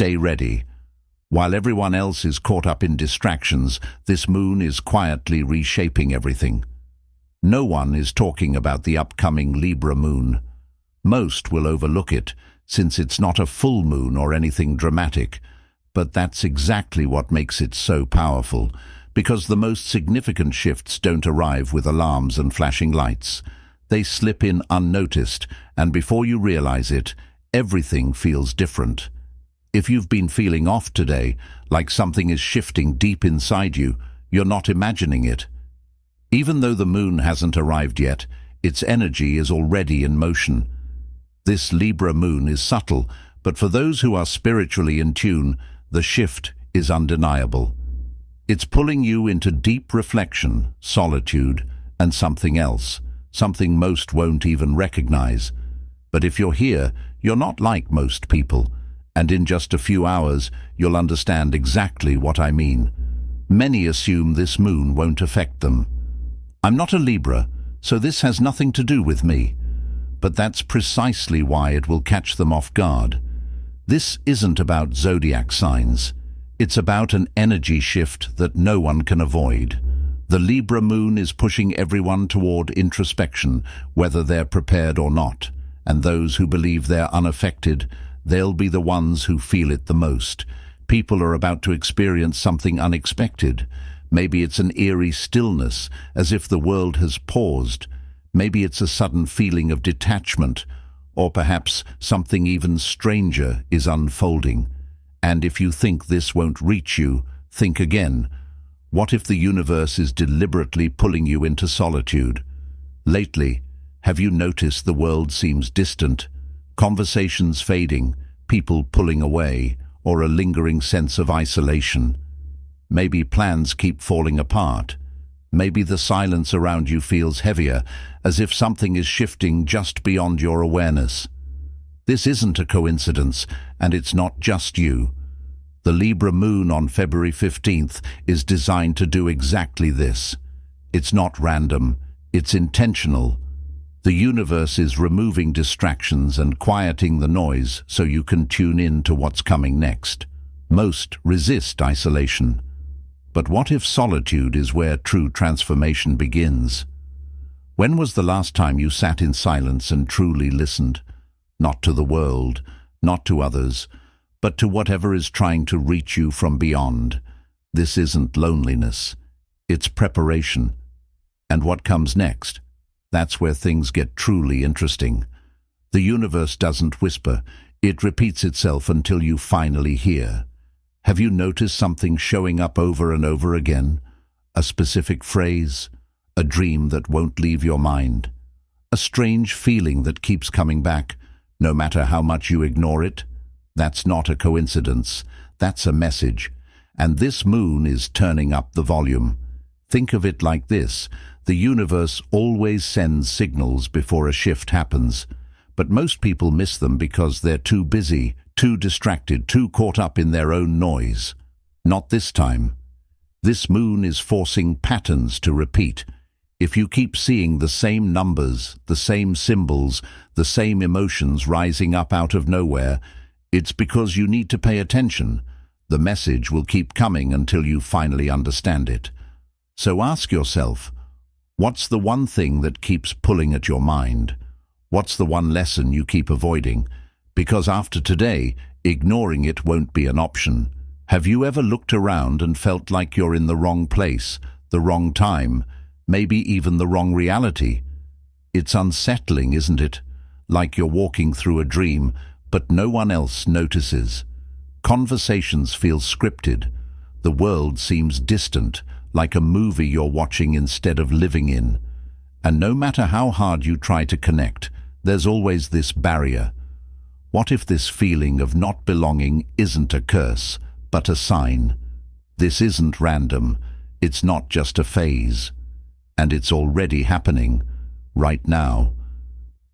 Stay ready. While everyone else is caught up in distractions, this moon is quietly reshaping everything. No one is talking about the upcoming Libra moon. Most will overlook it, since it's not a full moon or anything dramatic. But that's exactly what makes it so powerful, because the most significant shifts don't arrive with alarms and flashing lights. They slip in unnoticed, and before you realize it, everything feels different. If you've been feeling off today, like something is shifting deep inside you, you're not imagining it. Even though the moon hasn't arrived yet, its energy is already in motion. This Libra moon is subtle, but for those who are spiritually in tune, the shift is undeniable. It's pulling you into deep reflection, solitude, and something else, something most won't even recognize. But if you're here, you're not like most people, and in just a few hours, you'll understand exactly what I mean. Many assume this moon won't affect them. I'm not a Libra, so this has nothing to do with me. But that's precisely why it will catch them off guard. This isn't about zodiac signs. It's about an energy shift that no one can avoid. The Libra moon is pushing everyone toward introspection, whether they're prepared or not. And those who believe they're unaffected, they'll be the ones who feel it the most. People are about to experience something unexpected. Maybe it's an eerie stillness, as if the world has paused. Maybe it's a sudden feeling of detachment, or perhaps something even stranger is unfolding. And if you think this won't reach you, think again. What if the universe is deliberately pulling you into solitude? Lately, have you noticed the world seems distant? Conversations fading, people pulling away, or a lingering sense of isolation? Maybe plans keep falling apart. Maybe the silence around you feels heavier, as if something is shifting just beyond your awareness. This isn't a coincidence, and it's not just you. The Libra moon on February 15th is designed to do exactly this. It's not random, it's intentional. The universe is removing distractions and quieting the noise so you can tune in to what's coming next. Most resist isolation. But what if solitude is where true transformation begins? When was the last time you sat in silence and truly listened? Not to the world, not to others, but to whatever is trying to reach you from beyond. This isn't loneliness, it's preparation. And what comes next? That's where things get truly interesting. The universe doesn't whisper, it repeats itself until you finally hear. Have you noticed something showing up over and over again? A specific phrase? A dream that won't leave your mind? A strange feeling that keeps coming back, no matter how much you ignore it? That's not a coincidence. That's a message. And this moon is turning up the volume. Think of it like this. The universe always sends signals before a shift happens. But most people miss them because they're too busy, too distracted, too caught up in their own noise. Not this time. This moon is forcing patterns to repeat. If you keep seeing the same numbers, the same symbols, the same emotions rising up out of nowhere, it's because you need to pay attention. The message will keep coming until you finally understand it. So ask yourself, what's the one thing that keeps pulling at your mind? What's the one lesson you keep avoiding? Because after today, ignoring it won't be an option. Have you ever looked around and felt like you're in the wrong place, the wrong time, maybe even the wrong reality? It's unsettling, isn't it? Like you're walking through a dream, but no one else notices. Conversations feel scripted. The world seems distant, like a movie you're watching instead of living in. And no matter how hard you try to connect, there's always this barrier. What if this feeling of not belonging isn't a curse, but a sign? This isn't random. It's not just a phase. And it's already happening, right now.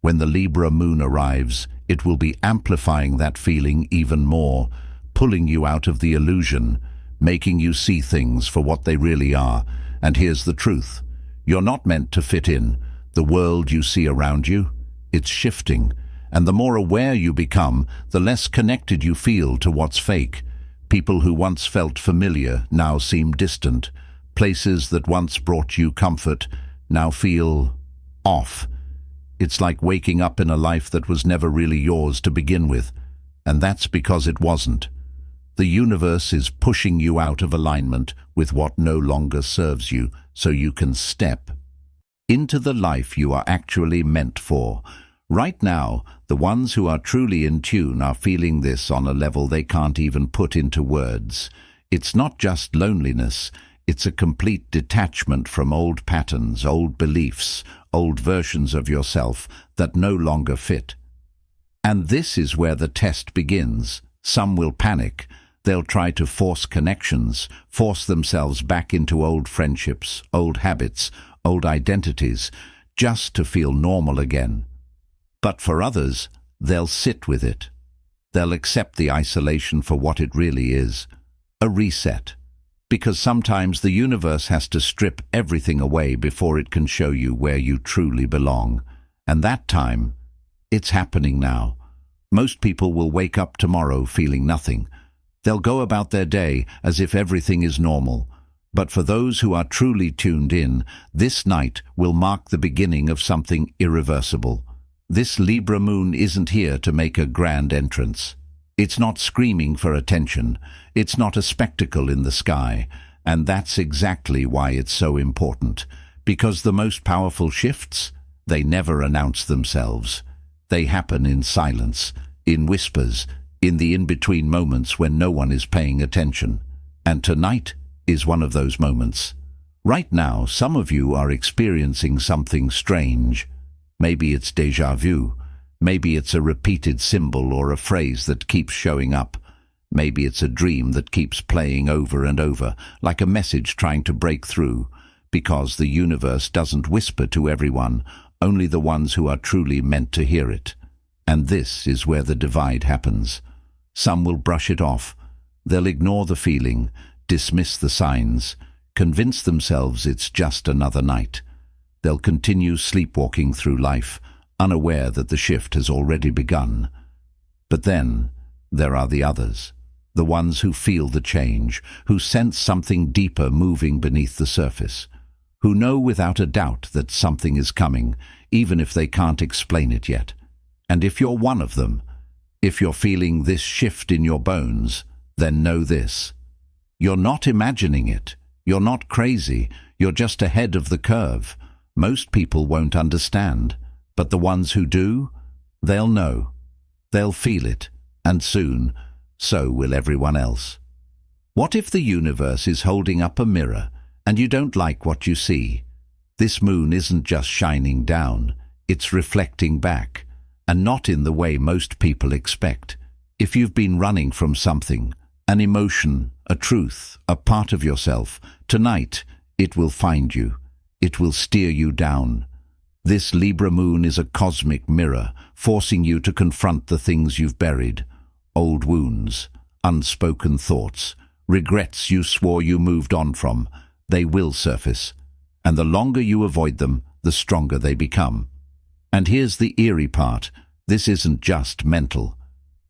When the Libra moon arrives, it will be amplifying that feeling even more, pulling you out of the illusion, making you see things for what they really are. And here's the truth. You're not meant to fit in. The world you see around you, it's shifting, And the more aware you become, the less connected you feel to what's fake. People who once felt familiar now seem distant. Places that once brought you comfort now feel off. It's like waking up in a life that was never really yours to begin with. And that's because it wasn't. The universe is pushing you out of alignment with what no longer serves you, so you can step into the life you are actually meant for. Right now, the ones who are truly in tune are feeling this on a level they can't even put into words. It's not just loneliness, it's a complete detachment from old patterns, old beliefs, old versions of yourself that no longer fit. And this is where the test begins. Some will panic. They'll try to force connections, force themselves back into old friendships, old habits, old identities, just to feel normal again. But for others, they'll sit with it. They'll accept the isolation for what it really is, a reset. Because sometimes the universe has to strip everything away before it can show you where you truly belong. And that time, it's happening now. Most people will wake up tomorrow feeling nothing. They'll go about their day as if everything is normal. But for those who are truly tuned in, this night will mark the beginning of something irreversible. This Libra moon isn't here to make a grand entrance. It's not screaming for attention. It's not a spectacle in the sky. And that's exactly why it's so important. Because the most powerful shifts, they never announce themselves. They happen in silence, in whispers, in the in-between moments when no one is paying attention. And tonight is one of those moments. Right now, some of you are experiencing something strange. Maybe it's déjà vu. Maybe it's a repeated symbol or a phrase that keeps showing up. Maybe it's a dream that keeps playing over and over, like a message trying to break through. Because the universe doesn't whisper to everyone, only the ones who are truly meant to hear it. And this is where the divide happens. Some will brush it off. They'll ignore the feeling, dismiss the signs, convince themselves it's just another night. They'll continue sleepwalking through life, unaware that the shift has already begun. But then, there are the others, the ones who feel the change, who sense something deeper moving beneath the surface, who know without a doubt that something is coming, even if they can't explain it yet. And if you're one of them, if you're feeling this shift in your bones, then know this. You're not imagining it. You're not crazy. You're just ahead of the curve. Most people won't understand, but the ones who do, they'll know. They'll feel it, and soon, so will everyone else. What if the universe is holding up a mirror, and you don't like what you see? This moon isn't just shining down, it's reflecting back, and not in the way most people expect. If you've been running from something, an emotion, a truth, a part of yourself, tonight it will find you. It will steer you down. This Libra moon is a cosmic mirror, forcing you to confront the things you've buried. Old wounds, unspoken thoughts, regrets you swore you moved on from. They will surface. And the longer you avoid them, the stronger they become. And here's the eerie part. This isn't just mental.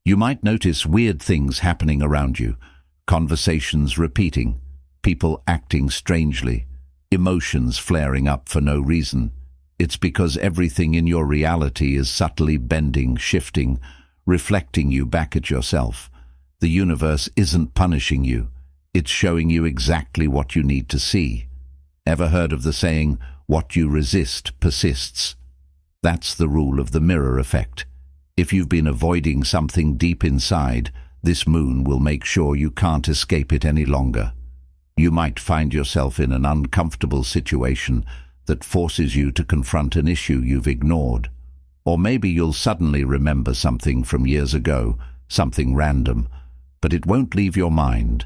You might notice weird things happening around you. Conversations repeating. People acting strangely. Emotions flaring up for no reason. It's because everything in your reality is subtly bending, shifting, reflecting you back at yourself. The universe isn't punishing you. It's showing you exactly what you need to see. Ever heard of the saying, "What you resist persists"? That's the rule of the mirror effect. If you've been avoiding something deep inside, this moon will make sure you can't escape it any longer. You might find yourself in an uncomfortable situation that forces you to confront an issue you've ignored. Or maybe you'll suddenly remember something from years ago, something random, but it won't leave your mind.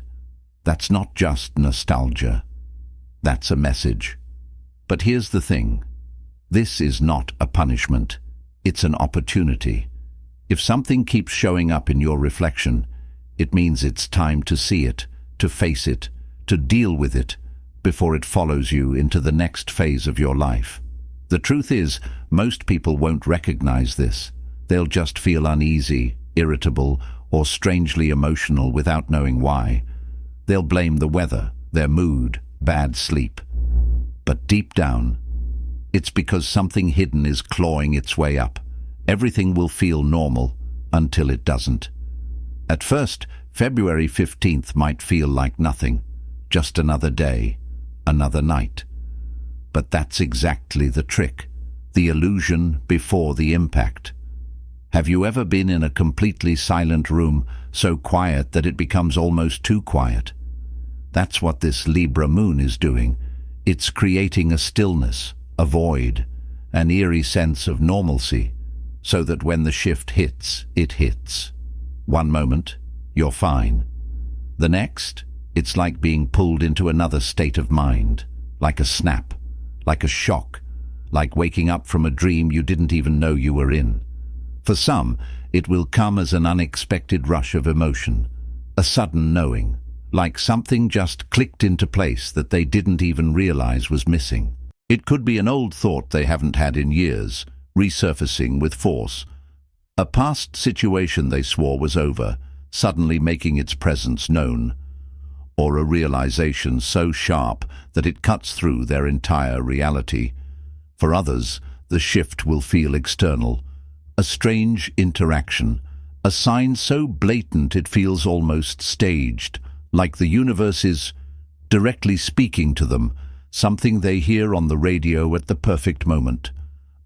That's not just nostalgia. That's a message. But here's the thing. This is not a punishment. It's an opportunity. If something keeps showing up in your reflection, it means it's time to see it, to face it, to deal with it, before it follows you into the next phase of your life. The truth is, most people won't recognize this. They'll just feel uneasy, irritable, or strangely emotional without knowing why. They'll blame the weather, their mood, bad sleep. But deep down, it's because something hidden is clawing its way up. Everything will feel normal until it doesn't. At first, February 15th might feel like nothing, just another day, another night. But that's exactly the trick, the illusion before the impact. Have you ever been in a completely silent room, so quiet that it becomes almost too quiet? That's what this Libra moon is doing. It's creating a stillness, a void, an eerie sense of normalcy, so that when the shift hits, it hits. One moment, you're fine. The next, it's like being pulled into another state of mind, like a snap, like a shock, like waking up from a dream you didn't even know you were in. For some, it will come as an unexpected rush of emotion, a sudden knowing, like something just clicked into place that they didn't even realize was missing. It could be an old thought they haven't had in years, resurfacing with force. A past situation they swore was over, suddenly making its presence known. Or a realization so sharp that it cuts through their entire reality. For others, the shift will feel external, a strange interaction, a sign so blatant it feels almost staged, like the universe is directly speaking to them, something they hear on the radio at the perfect moment.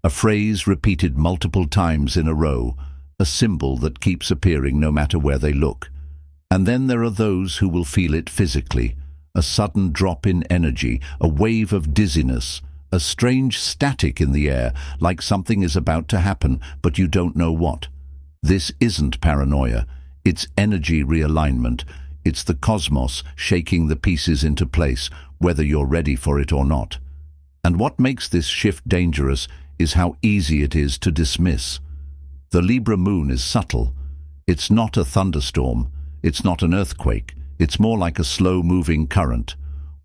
A phrase repeated multiple times in a row, a symbol that keeps appearing no matter where they look. And then there are those who will feel it physically, a sudden drop in energy, a wave of dizziness, a strange static in the air, like something is about to happen, but you don't know what. This isn't paranoia, it's energy realignment. It's the cosmos shaking the pieces into place, whether you're ready for it or not. And what makes this shift dangerous is how easy it is to dismiss. The Libra moon is subtle. It's not a thunderstorm. It's not an earthquake. It's more like a slow-moving current,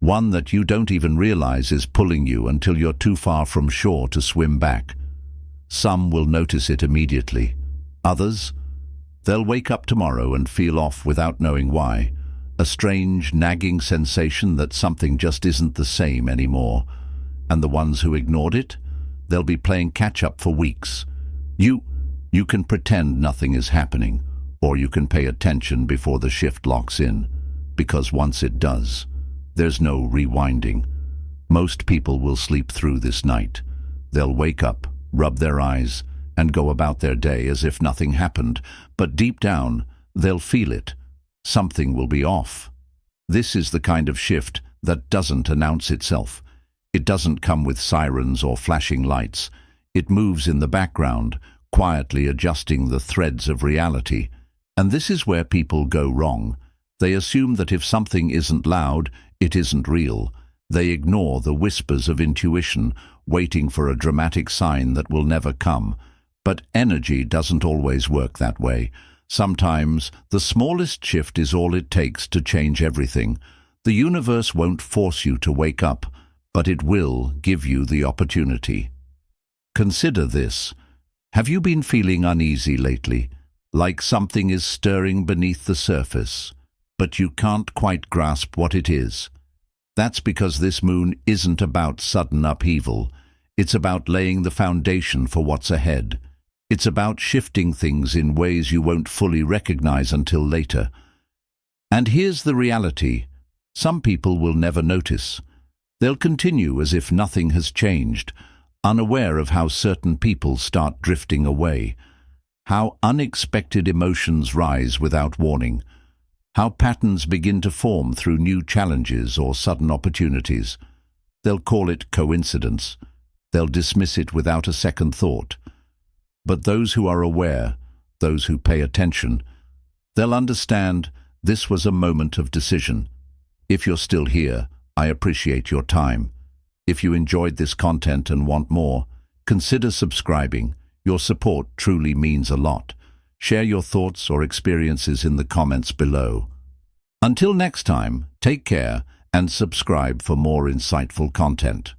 one that you don't even realize is pulling you until you're too far from shore to swim back. Some will notice it immediately. Others, they'll wake up tomorrow and feel off without knowing why. A strange, nagging sensation that something just isn't the same anymore. And the ones who ignored it, they'll be playing catch-up for weeks. You can pretend nothing is happening, or you can pay attention before the shift locks in. Because once it does, there's no rewinding. Most people will sleep through this night. They'll wake up, rub their eyes, and go about their day as if nothing happened, but deep down, they'll feel it. Something will be off. This is the kind of shift that doesn't announce itself. It doesn't come with sirens or flashing lights. It moves in the background, quietly adjusting the threads of reality. And this is where people go wrong. They assume that if something isn't loud, it isn't real. They ignore the whispers of intuition, waiting for a dramatic sign that will never come. But energy doesn't always work that way. Sometimes the smallest shift is all it takes to change everything. The universe won't force you to wake up, but it will give you the opportunity. Consider this. Have you been feeling uneasy lately, like something is stirring beneath the surface, but you can't quite grasp what it is? That's because this moon isn't about sudden upheaval. It's about laying the foundation for what's ahead. It's about shifting things in ways you won't fully recognize until later. And here's the reality. Some people will never notice. They'll continue as if nothing has changed, unaware of how certain people start drifting away, how unexpected emotions rise without warning, how patterns begin to form through new challenges or sudden opportunities. They'll call it coincidence. They'll dismiss it without a second thought. But those who are aware, those who pay attention, they'll understand this was a moment of decision. If you're still here, I appreciate your time. If you enjoyed this content and want more, consider subscribing. Your support truly means a lot. Share your thoughts or experiences in the comments below. Until next time, take care and subscribe for more insightful content.